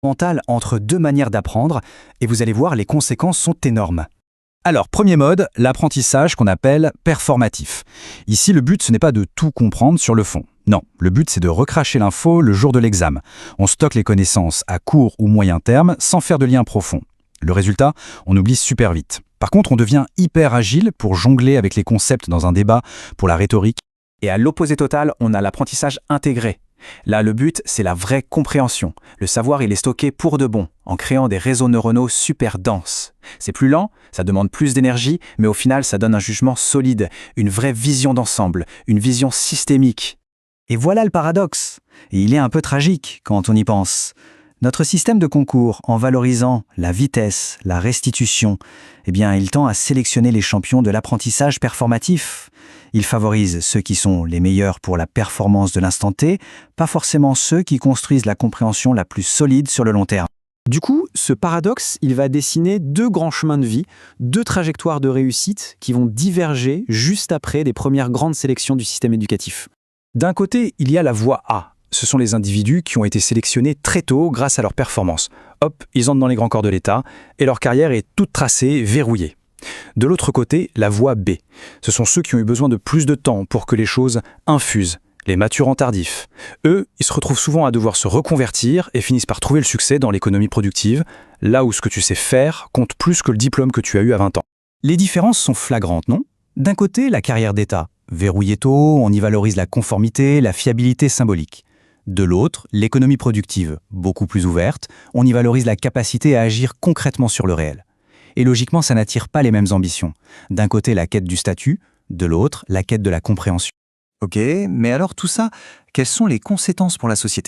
Mental entre deux manières d'apprendre, et vous allez voir, les conséquences sont énormes. Alors, premier mode, l'apprentissage qu'on appelle performatif. Ici, le but, ce n'est pas de tout comprendre sur le fond. Non, le but, c'est de recracher l'info le jour de l'examen. On stocke les connaissances à court ou moyen terme sans faire de lien profond. Le résultat, on oublie super vite. Par contre, on devient hyper agile pour jongler avec les concepts dans un débat, pour la rhétorique. Et à l'opposé total, on a l'apprentissage intégré. Là, le but, c'est la vraie compréhension. Le savoir, il est stocké pour de bon, en créant des réseaux neuronaux super denses. C'est plus lent, ça demande plus d'énergie, mais au final, ça donne un jugement solide, une vraie vision d'ensemble, une vision systémique. Et voilà le paradoxe. Et il est un peu tragique quand on y pense. Notre système de concours, en valorisant la vitesse, la restitution, il tend à sélectionner les champions de l'apprentissage performatif. Il favorise ceux qui sont les meilleurs pour la performance de l'instant T, pas forcément ceux qui construisent la compréhension la plus solide sur le long terme. Du coup, ce paradoxe, il va dessiner deux grands chemins de vie, deux trajectoires de réussite qui vont diverger juste après les premières grandes sélections du système éducatif. D'un côté, il y a la voie A. Ce sont les individus qui ont été sélectionnés très tôt grâce à leur performance. Hop, ils entrent dans les grands corps de l'État et leur carrière est toute tracée, verrouillée. De l'autre côté, la voie B. Ce sont ceux qui ont eu besoin de plus de temps pour que les choses infusent, les maturants tardifs. Eux, ils se retrouvent souvent à devoir se reconvertir et finissent par trouver le succès dans l'économie productive, là où ce que tu sais faire compte plus que le diplôme que tu as eu à 20 ans. Les différences sont flagrantes, non ? D'un côté, la carrière d'État. Verrouillée tôt, on y valorise la conformité, la fiabilité symbolique. De l'autre, l'économie productive, beaucoup plus ouverte, on y valorise la capacité à agir concrètement sur le réel. Et logiquement, ça n'attire pas les mêmes ambitions. D'un côté, la quête du statut, de l'autre, la quête de la compréhension. Ok, mais alors tout ça, quelles sont les conséquences pour la société ?